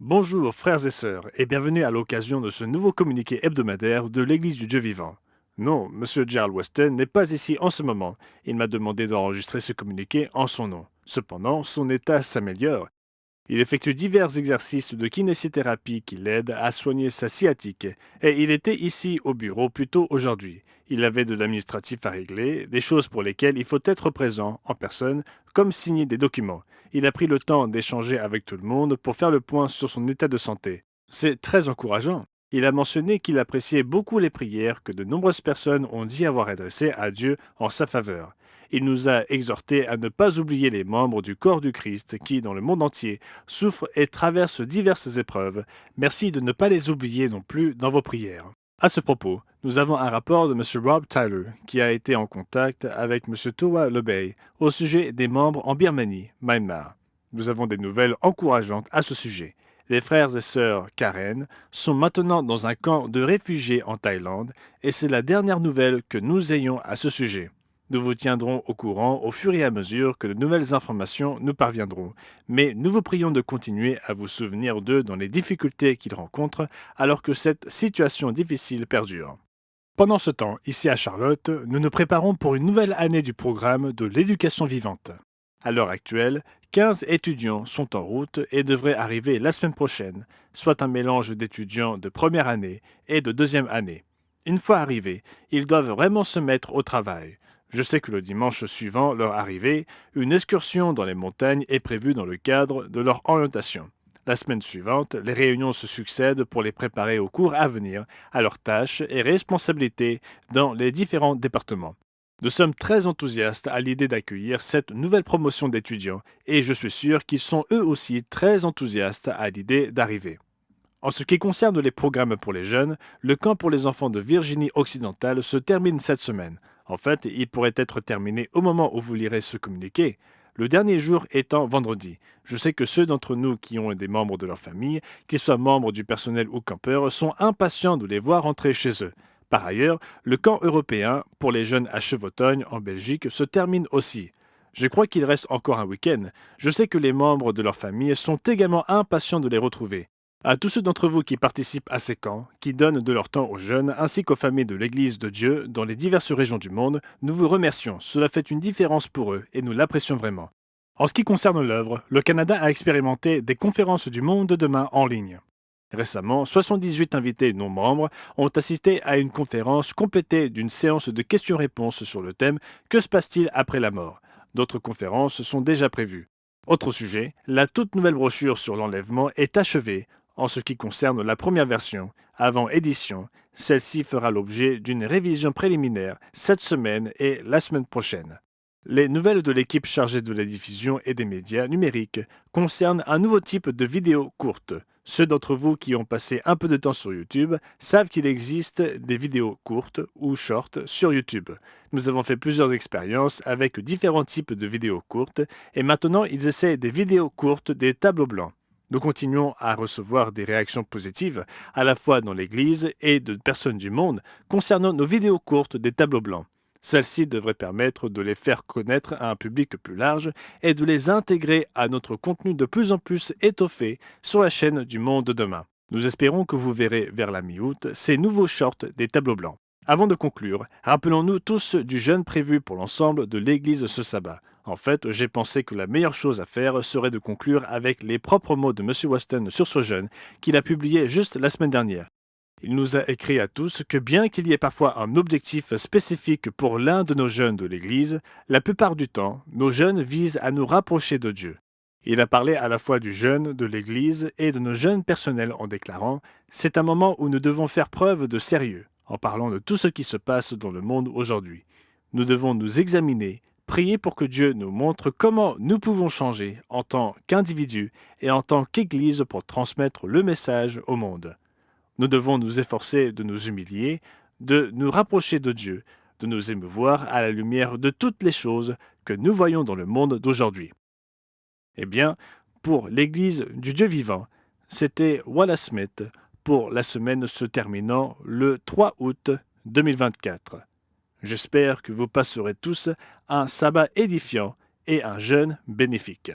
Bonjour frères et sœurs et bienvenue à l'occasion de ce nouveau communiqué hebdomadaire de l'Église du Dieu vivant. Non, Monsieur Gerald Weston n'est pas ici en ce moment. Il m'a demandé d'enregistrer ce communiqué en son nom. Cependant, son état s'améliore. Il effectue divers exercices de kinésithérapie qui l'aident à soigner sa sciatique et il était ici au bureau plus tôt aujourd'hui. Il avait de l'administratif à régler, des choses pour lesquelles il faut être présent en personne, comme signer des documents. Il a pris le temps d'échanger avec tout le monde pour faire le point sur son état de santé. C'est très encourageant. Il a mentionné qu'il appréciait beaucoup les prières que de nombreuses personnes ont dit avoir adressées à Dieu en sa faveur. Il nous a exhortés à ne pas oublier les membres du corps du Christ qui, dans le monde entier, souffrent et traversent diverses épreuves. Merci de ne pas les oublier non plus dans vos prières. À ce propos, nous avons un rapport de M. Rob Tyler qui a été en contact avec M. Towa Lebey au sujet des membres en Birmanie, Myanmar. Nous avons des nouvelles encourageantes à ce sujet. Les frères et sœurs Karen sont maintenant dans un camp de réfugiés en Thaïlande et c'est la dernière nouvelle que nous ayons à ce sujet. Nous vous tiendrons au courant au fur et à mesure que de nouvelles informations nous parviendront, mais nous vous prions de continuer à vous souvenir d'eux dans les difficultés qu'ils rencontrent alors que cette situation difficile perdure. Pendant ce temps, ici à Charlotte, nous nous préparons pour une nouvelle année du programme de l'éducation vivante. À l'heure actuelle, 15 étudiants sont en route et devraient arriver la semaine prochaine, soit un mélange d'étudiants de première année et de deuxième année. Une fois arrivés, ils doivent vraiment se mettre au travail. Je sais que le dimanche suivant leur arrivée, une excursion dans les montagnes est prévue dans le cadre de leur orientation. La semaine suivante, les réunions se succèdent pour les préparer aux cours à venir, à leurs tâches et responsabilités dans les différents départements. Nous sommes très enthousiastes à l'idée d'accueillir cette nouvelle promotion d'étudiants et je suis sûr qu'ils sont eux aussi très enthousiastes à l'idée d'arriver. En ce qui concerne les programmes pour les jeunes, le camp pour les enfants de Virginie occidentale se termine cette semaine. En fait, il pourrait être terminé au moment où vous lirez ce communiqué, le dernier jour étant vendredi. Je sais que ceux d'entre nous qui ont des membres de leur famille, qu'ils soient membres du personnel ou campeurs, sont impatients de les voir rentrer chez eux. Par ailleurs, le camp européen pour les jeunes à Chevautogne en Belgique se termine aussi. Je crois qu'il reste encore un week-end. Je sais que les membres de leur famille sont également impatients de les retrouver. À tous ceux d'entre vous qui participent à ces camps, qui donnent de leur temps aux jeunes, ainsi qu'aux familles de l'Église de Dieu dans les diverses régions du monde, nous vous remercions. Cela fait une différence pour eux et nous l'apprécions vraiment. En ce qui concerne l'œuvre, le Canada a expérimenté des conférences du monde de demain en ligne. Récemment, 78 invités non membres ont assisté à une conférence complétée d'une séance de questions-réponses sur le thème Que se passe-t-il après la mort? D'autres conférences sont déjà prévues. Autre sujet, la toute nouvelle brochure sur l'enlèvement est achevée. En ce qui concerne la première version, avant édition, celle-ci fera l'objet d'une révision préliminaire cette semaine et la semaine prochaine. Les nouvelles de l'équipe chargée de la diffusion et des médias numériques concernent un nouveau type de vidéo courte. Ceux d'entre vous qui ont passé un peu de temps sur YouTube savent qu'il existe des vidéos courtes ou shorts sur YouTube. Nous avons fait plusieurs expériences avec différents types de vidéos courtes et maintenant ils essaient des vidéos courtes des tableaux blancs. Nous continuons à recevoir des réactions positives, à la fois dans l'Église et de personnes du monde, concernant nos vidéos courtes des tableaux blancs. Celles-ci devraient permettre de les faire connaître à un public plus large et de les intégrer à notre contenu de plus en plus étoffé sur la chaîne du Monde de demain. Nous espérons que vous verrez vers la mi-août ces nouveaux shorts des tableaux blancs. Avant de conclure, rappelons-nous tous du jeûne prévu pour l'ensemble de l'Église ce sabbat. En fait, j'ai pensé que la meilleure chose à faire serait de conclure avec les propres mots de M. Weston sur ce jeûne qu'il a publié juste la semaine dernière. Il nous a écrit à tous que bien qu'il y ait parfois un objectif spécifique pour l'un de nos jeunes de l'Église, la plupart du temps, nos jeunes visent à nous rapprocher de Dieu. Il a parlé à la fois du jeûne de l'Église et de nos jeunes personnels en déclarant « C'est un moment où nous devons faire preuve de sérieux en parlant de tout ce qui se passe dans le monde aujourd'hui. Nous devons nous examiner, prier pour que Dieu nous montre comment nous pouvons changer en tant qu'individus et en tant qu'Église pour transmettre le message au monde. Nous devons nous efforcer de nous humilier, de nous rapprocher de Dieu, de nous émouvoir à la lumière de toutes les choses que nous voyons dans le monde d'aujourd'hui. » Eh bien, pour l'Église du Dieu vivant, c'était Wallace Smith pour la semaine se terminant le 3 août 2024. J'espère que vous passerez tous un sabbat édifiant et un jeûne bénéfique.